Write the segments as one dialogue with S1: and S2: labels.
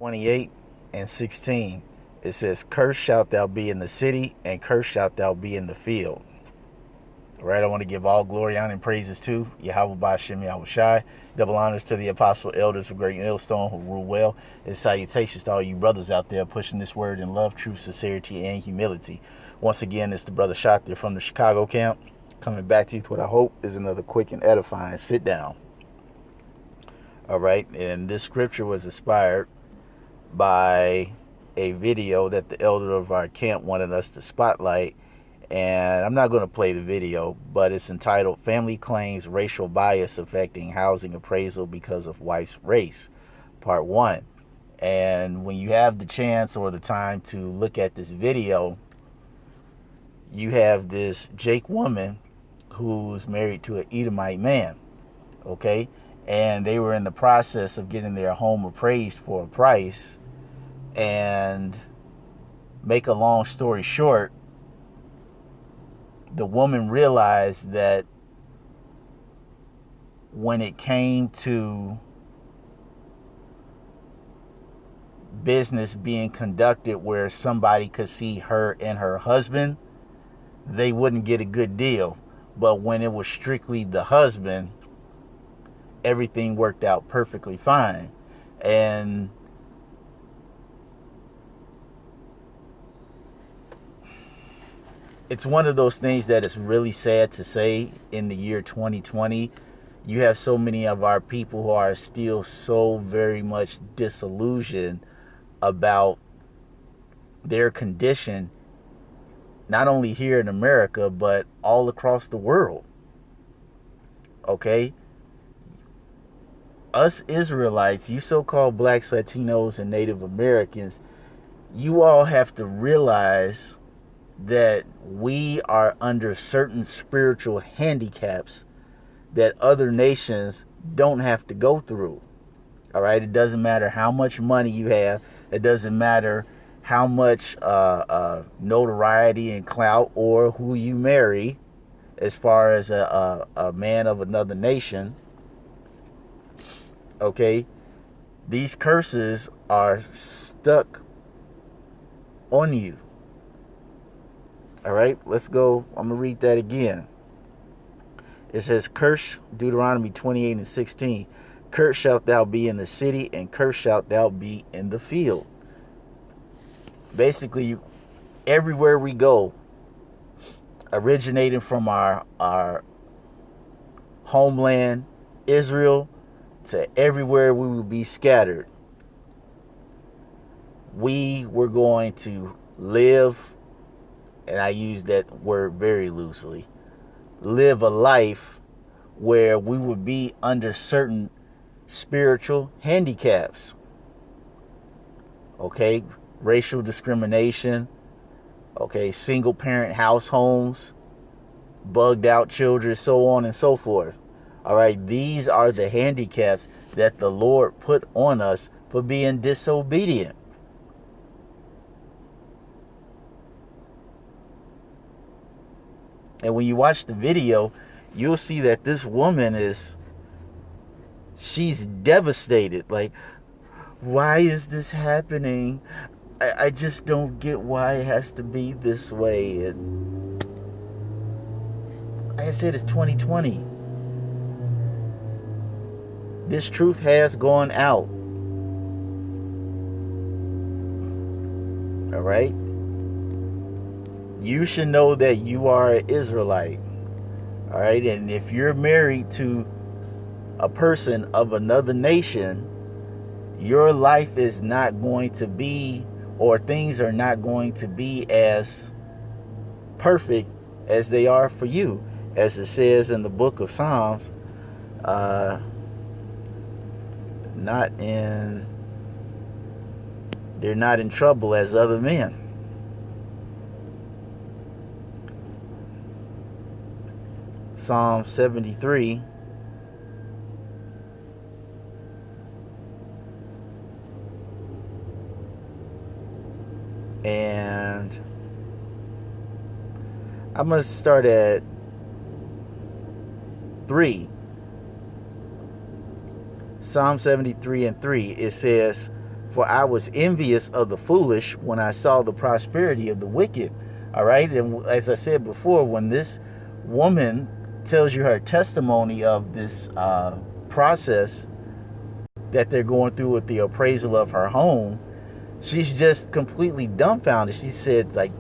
S1: 28 and 16. It says, "Cursed shalt thou be in the city, and cursed shalt thou be in the field." All right, I want to give all glory, honor, and praises to Yahweh Ba'Shem Yahushai. Double honors to the apostle elders of Great Millstone who rule well. And salutations to all you brothers out there pushing this word in love, truth, sincerity, and humility. Once again, it's the brother Shot there from the Chicago camp, coming back to you with what I hope is another quick and edifying sit down. All right, and this scripture was inspired by a video that the elder of our camp wanted us to spotlight. And I'm not going to play the video, but it's entitled "Family Claims Racial Bias Affecting Housing Appraisal Because of Wife's Race," Part 1. And when you have the chance or the time to look at this video, you have this Jake woman who's married to an Edomite man, okay? And they were in the process of getting their home appraised for a price. And make a long story short, the woman realized that when it came to business being conducted where somebody could see her and her husband, they wouldn't get a good deal. But when it was strictly the husband, everything worked out perfectly fine. And it's one of those things that is really sad to say in the year 2020. You have so many of our people who are still so very much disillusioned about their condition, not only here in America, but all across the world. Okay? Us Israelites, you so-called blacks, Latinos, and Native Americans, you all have to realize that we are under certain spiritual handicaps that other nations don't have to go through. All right, it doesn't matter how much money you have. It doesn't matter how much notoriety and clout or who you marry as far as a man of another nation. Okay, these curses are stuck on you. All right, let's go. I'm going to read that again. It says, "Curse," Deuteronomy 28 and 16. "Cursed shalt thou be in the city, and cursed shalt thou be in the field." Basically, everywhere we go, originating from our homeland, Israel, to everywhere we will be scattered, we were going to live, and I use that word very loosely, live a life where we would be under certain spiritual handicaps. Okay, racial discrimination, okay, single parent house homes, bugged out children, so on and so forth. All right, these are the handicaps that the Lord put on us for being disobedient. And when you watch the video, you'll see that this woman she's devastated. Like, why is this happening? I just don't get why it has to be this way. And like I said, it's 2020. This truth has gone out. All right? You should know that you are an Israelite. All right? And if you're married to a person of another nation, your life is not going to be, or things are not going to be as perfect as they are for you. As it says in the book of Psalms, they're not in trouble as other men. Psalm 73 and I'm going to start at 3. Psalm 73 and 3, it says, For I was envious of the foolish when I saw the prosperity of the wicked. All right. And as I said before, when this woman tells you her testimony of this process that they're going through with the appraisal of her home, she's just completely dumbfounded. She said, like,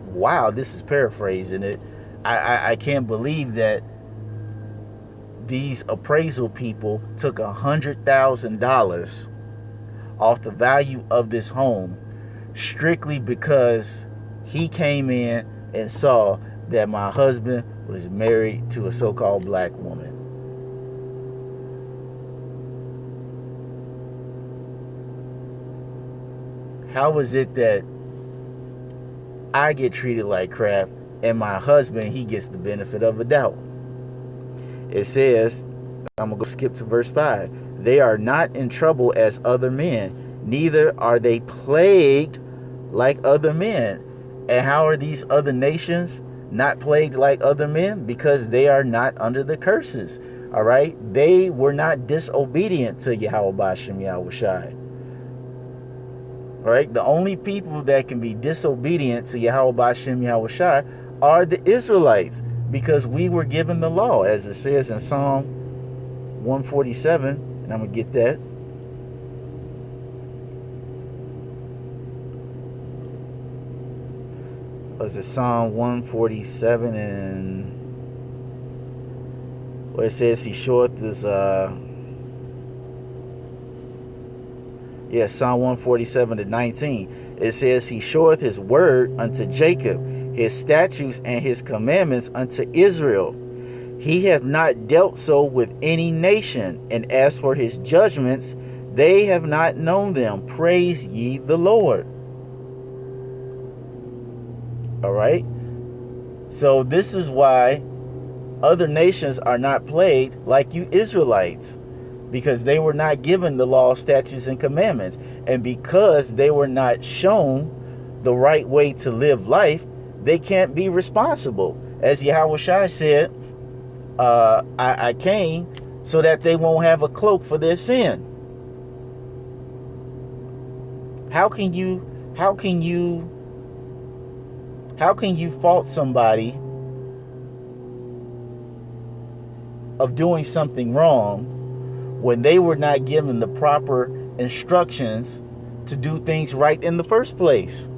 S1: wow, this is paraphrasing it. I can't believe that these appraisal people took $100,000 off the value of this home strictly because he came in and saw that my husband was married to a so-called black woman. How is it that I get treated like crap and my husband, he gets the benefit of a doubt? It says, I'm going to go skip to verse 5. They are not in trouble as other men, neither are they plagued like other men. And how are these other nations not plagued like other men? Because they are not under the curses. All right. They were not disobedient to Yahweh Shem Yahushai. All right. The only people that can be disobedient to Yahweh Shem Yahushai are the Israelites, because we were given the law, as it says in Psalm 147. And I'm going to get that. Was it Psalm 147 and where it says he showeth this Psalm 147 to 19. It says he showeth his word unto Jacob, his statutes and his commandments unto Israel. He hath not dealt so with any nation, and as for his judgments, they have not known them. Praise ye the Lord. All right. So this is why other nations are not plagued like you Israelites, because they were not given the law, statutes, and commandments. And because they were not shown the right way to live life, they can't be responsible. As Yahushua said, I came so that they won't have a cloak for their sin. How can you fault somebody of doing something wrong when they were not given the proper instructions to do things right in the first place?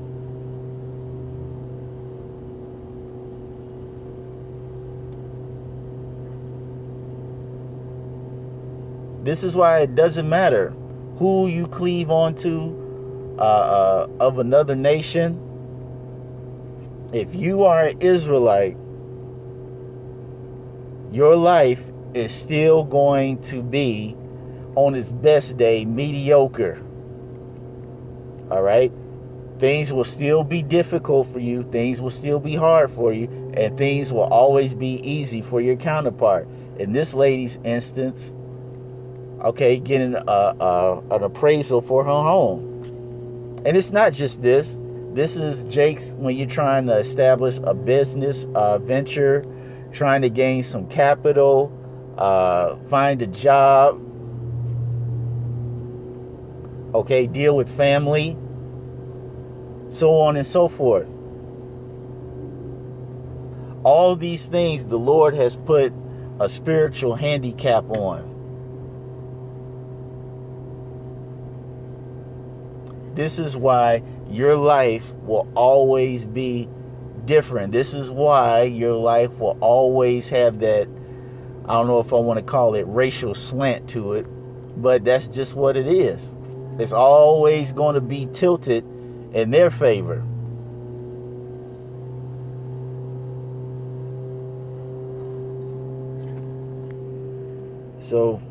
S1: This is why it doesn't matter who you cleave onto of another nation. If you are an Israelite, your life is still going to be, on its best day, mediocre. All right? Things will still be difficult for you. Things will still be hard for you. And things will always be easy for your counterpart. In this lady's instance, okay, getting an appraisal for her home. And it's not just this. This is Jake's when you're trying to establish a business venture, trying to gain some capital, find a job, okay, deal with family, so on and so forth. All these things the Lord has put a spiritual handicap on. This is why your life will always be different. This is why your life will always have that, I don't know if I want to call it racial slant to it, but that's just what it is. It's always going to be tilted in their favor. So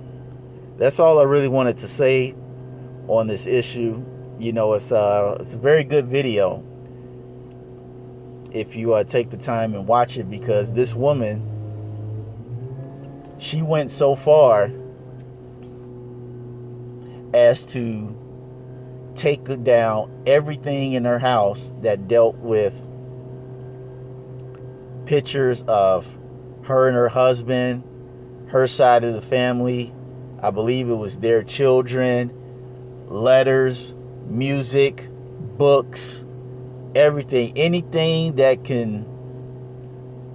S1: that's all I really wanted to say on this issue. You know, it's a very good video if you take the time and watch it, because this woman, she went so far as to take down everything in her house that dealt with pictures of her and her husband, her side of the family. I believe it was their children, letters, music, books, everything, anything that can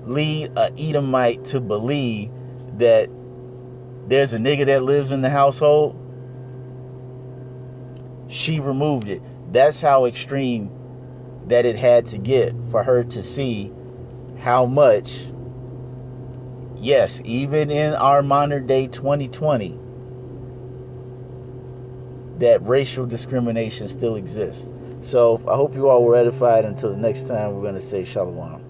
S1: lead a Edomite to believe that there's a nigga that lives in the household. She removed it. That's how extreme that it had to get for her to see how much, yes, even in our modern day 2020, that racial discrimination still exists. So I hope you all were edified. Until the next time, we're going to say shalom.